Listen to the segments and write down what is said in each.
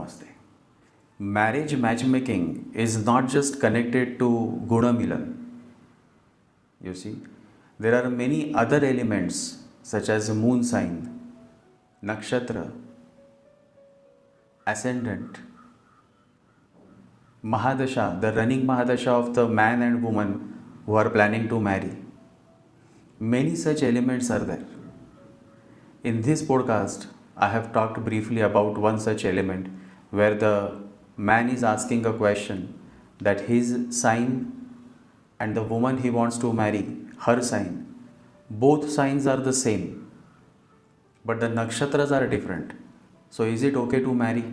Namaste. Marriage matchmaking is not just connected to Guna Milan. You see, there are many other elements such as moon sign, nakshatra, ascendant, Mahadasha, the running Mahadasha of the man and woman who are planning to marry. Many such elements are there. In this podcast, I have talked briefly about one such element where the man is asking a question that his sign and the woman he wants to marry, her sign, both signs are the same, but the nakshatras are different. So is it okay to marry?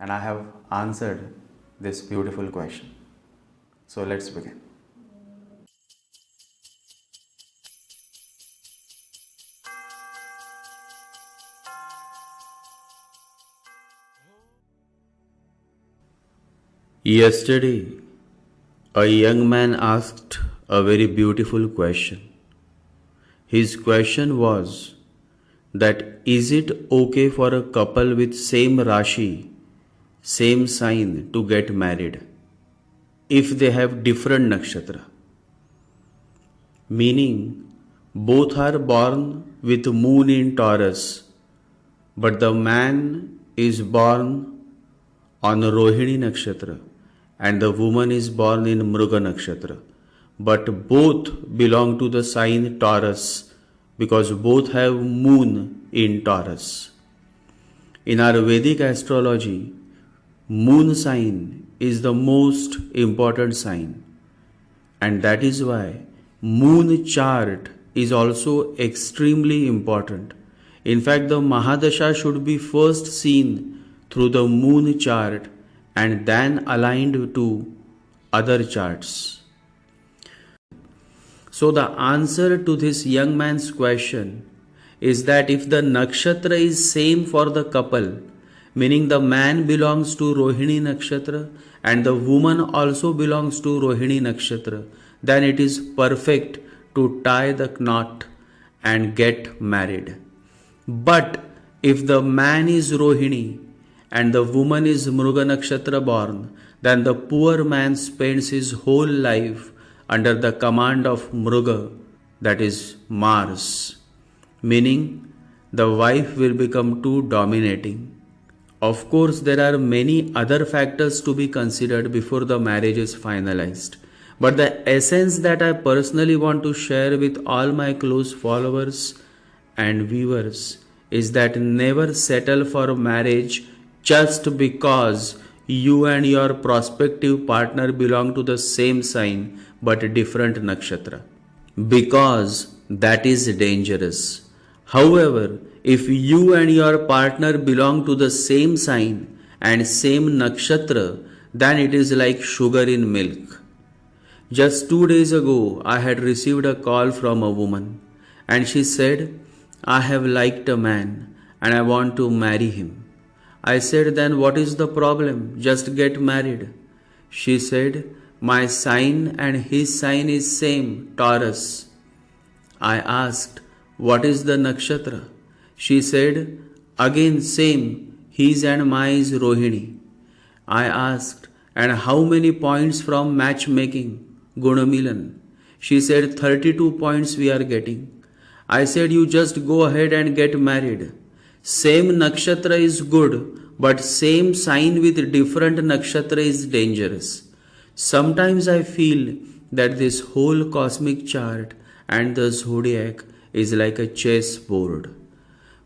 And I have answered this beautiful question. So let's begin. Yesterday, a young man asked a very beautiful question. His question was that is it okay for a couple with same Rashi, same sign to get married if they have different nakshatra? Meaning, both are born with moon in Taurus, but the man is born on Rohini Nakshatra and the woman is born in Mruga Nakshatra. But both belong to the sign Taurus because both have moon in Taurus. In our Vedic astrology, moon sign is the most important sign, and that is why moon chart is also extremely important. In fact, the Mahadasha should be first seen through the moon chart and then aligned to other charts. So the answer to this young man's question is that if the nakshatra is same for the couple, meaning the man belongs to Rohini Nakshatra and the woman also belongs to Rohini Nakshatra, then it is perfect to tie the knot and get married. But if the man is Rohini and the woman is Mruga Nakshatra born, then the poor man spends his whole life under the command of Mruga, that is Mars, meaning the wife will become too dominating. Of course, there are many other factors to be considered before the marriage is finalized. But the essence that I personally want to share with all my close followers and viewers is that never settle for marriage just because you and your prospective partner belong to the same sign but different nakshatra, because that is dangerous. However, if you and your partner belong to the same sign and same nakshatra, then it is like sugar in milk. Just 2 days ago, I had received a call from a woman and she said, I have liked a man and I want to marry him. I said, then what is the problem? Just get married. She said, my sign and his sign is same, Taurus. I asked, what is the nakshatra? She said, again same, his and mine is Rohini. I asked, and how many points from matchmaking, Guna Milan? She said, 32 points we are getting. I said, you just go ahead and get married. Same nakshatra is good, but same sign with different nakshatra is dangerous. Sometimes I feel that this whole cosmic chart and the zodiac is like a chessboard,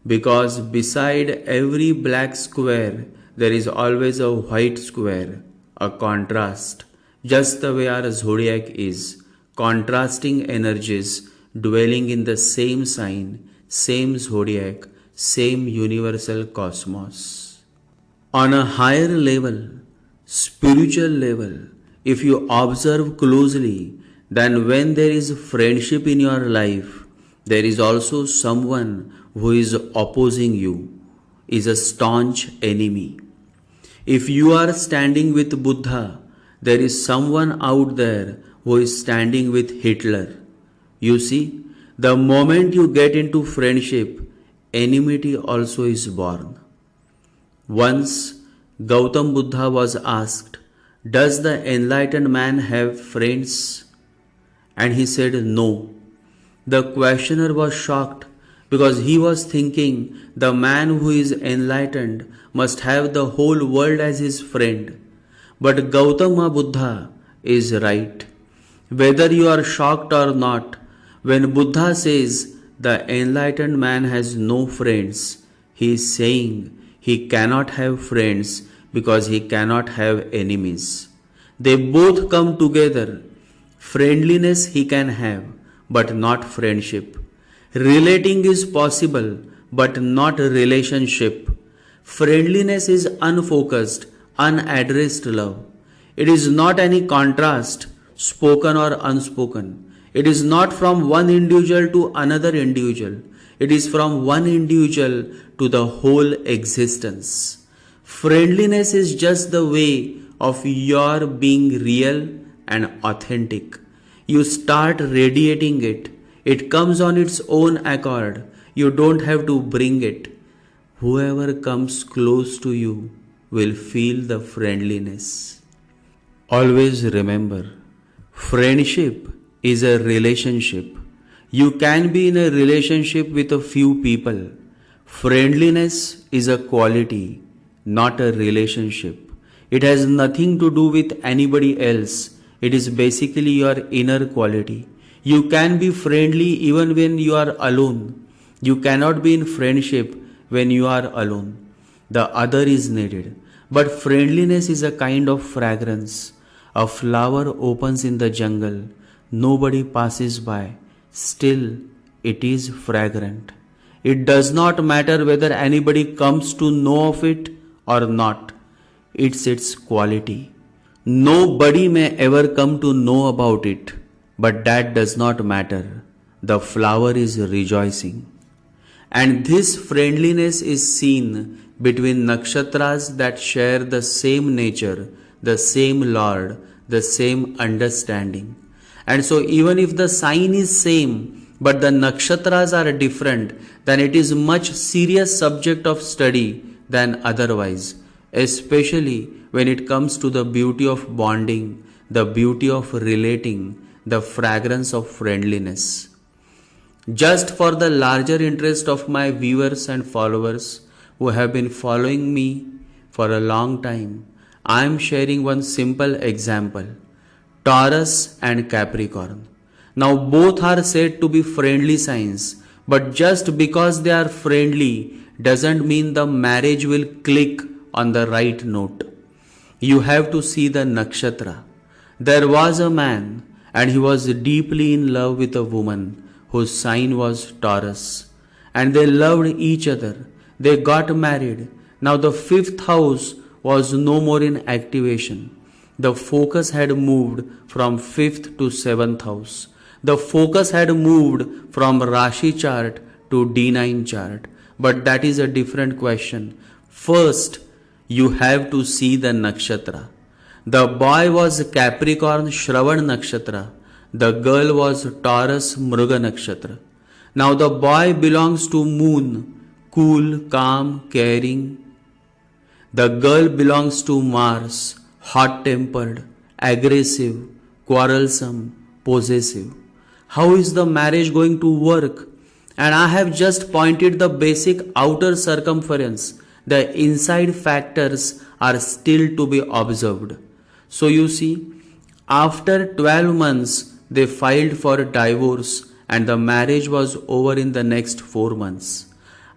because beside every black square there is always a white square, a contrast, just the way our zodiac is, contrasting energies dwelling in the same sign, same zodiac, same universal cosmos. On a higher level, spiritual level, if you observe closely, then when there is friendship in your life, there is also someone who is opposing you, is a staunch enemy. If you are standing with Buddha, there is someone out there who is standing with Hitler. You see, the moment you get into friendship, enmity also is born. Once Gautam Buddha was asked, "Does the enlightened man have friends?" And he said, "No." The questioner was shocked because he was thinking the man who is enlightened must have the whole world as his friend. But Gautama Buddha is right. Whether you are shocked or not, when Buddha says the enlightened man has no friends, he is saying he cannot have friends because he cannot have enemies. They both come together. Friendliness he can have, but not friendship. Relating is possible, but not relationship. Friendliness is unfocused, unaddressed love. It is not any contrast, spoken or unspoken. It is not from one individual to another individual. It is from one individual to the whole existence. Friendliness is just the way of your being real and authentic. You start radiating it. It comes on its own accord. You don't have to bring it. Whoever comes close to you will feel the friendliness. Always remember, friendship is a relationship. You can be in a relationship with a few people. Friendliness is a quality, not a relationship. It has nothing to do with anybody else. It is basically your inner quality. You can be friendly even when you are alone. You cannot be in friendship when you are alone. The other is needed. But friendliness is a kind of fragrance. A flower opens in the jungle. Nobody passes by. Still, it is fragrant. It does not matter whether anybody comes to know of it or not. It's its quality. Nobody may ever come to know about it, but that does not matter. The flower is rejoicing. And this friendliness is seen between nakshatras that share the same nature, the same Lord, the same understanding. And so even if the sign is same, but the nakshatras are different, then it is much serious subject of study than otherwise, especially when it comes to the beauty of bonding, the beauty of relating, the fragrance of friendliness. Just for the larger interest of my viewers and followers who have been following me for a long time, I am sharing one simple example. Taurus and Capricorn. Now both are said to be friendly signs, but just because they are friendly doesn't mean the marriage will click on the right note. You have to see the nakshatra. There was a man and he was deeply in love with a woman whose sign was Taurus, and they loved each other. They got married. Now the fifth house was no more in activation. The focus had moved from 5th to 7th house. The focus had moved from Rashi chart to D9 chart. But that is a different question. First, you have to see the nakshatra. The boy was Capricorn Shravan Nakshatra. The girl was Taurus Mruga Nakshatra. Now the boy belongs to Moon, cool, calm, caring. The girl belongs to Mars, hot-tempered, aggressive, quarrelsome, possessive. How is the marriage going to work? And I have just pointed the basic outer circumference. The inside factors are still to be observed. So you see, after 12 months, they filed for divorce and the marriage was over in the next 4 months.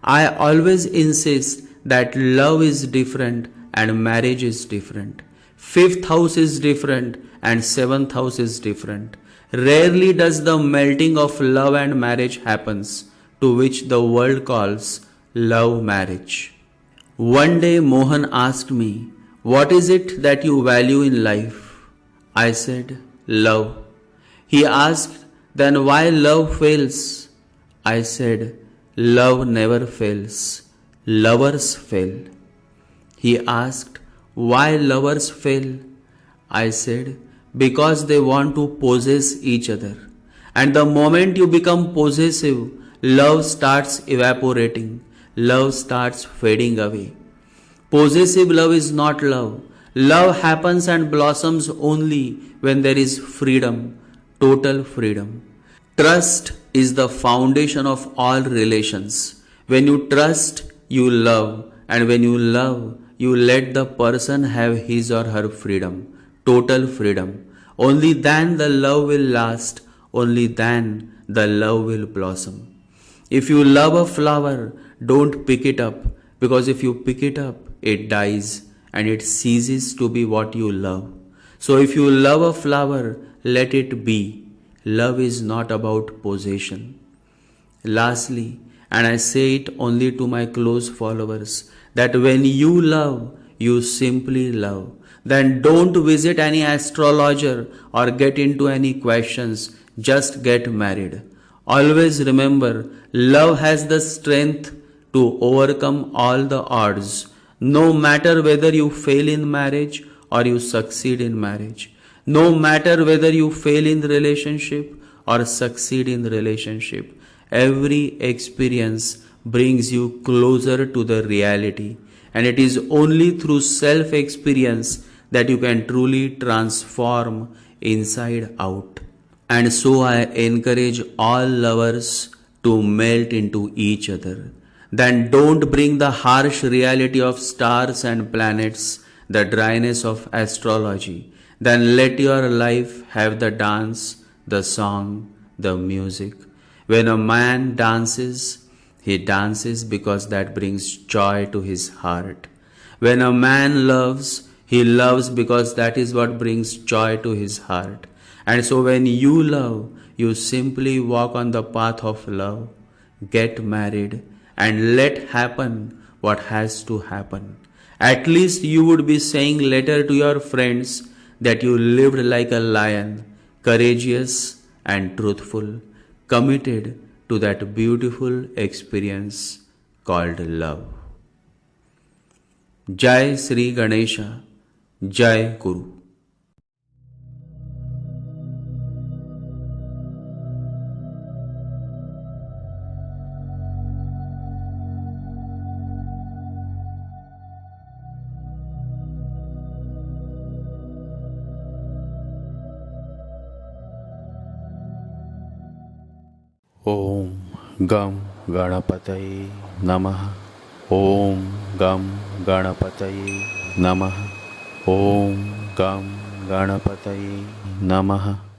I always insist that love is different and marriage is different. 5th house is different and 7th house is different. Rarely does the melting of love and marriage happens, to which the world calls love marriage. One day Mohan asked me, "What is it that you value in life?" I said, "Love." He asked, "Then why love fails?" I said, "Love never fails. Lovers fail." He asked, "Why lovers fail?" I said, "Because they want to possess each other. And the moment you become possessive, love starts evaporating. Love starts fading away." Possessive love is not love. Love happens and blossoms only when there is freedom, total freedom. Trust is the foundation of all relations. When you trust, you love, and when you love, you let the person have his or her freedom, total freedom. Only then the love will last, only then the love will blossom. If you love a flower, don't pick it up, because if you pick it up, it dies and it ceases to be what you love. So if you love a flower, let it be. Love is not about possession. Lastly, and I say it only to my close followers, that when you love, you simply love. Then don't visit any astrologer or get into any questions, just get married. Always remember, love has the strength to overcome all the odds, no matter whether you fail in marriage or you succeed in marriage. No matter whether you fail in relationship or succeed in relationship. Every experience brings you closer to the reality, and it is only through self experience that you can truly transform inside out. And so I encourage all lovers to melt into each other. Then don't bring the harsh reality of stars and planets, the dryness of astrology. Then let your life have the dance, the song, the music. When a man dances, he dances because that brings joy to his heart. When a man loves, he loves because that is what brings joy to his heart. And so when you love, you simply walk on the path of love, get married, and let happen what has to happen. At least you would be saying later to your friends that you lived like a lion, courageous and truthful, committed to that beautiful experience called love. Jai Sri Ganesha, Jai Guru. ॐ गं गणपतये नमः। ॐ गं गणपतये नमः। ॐ गं गणपतये नमः।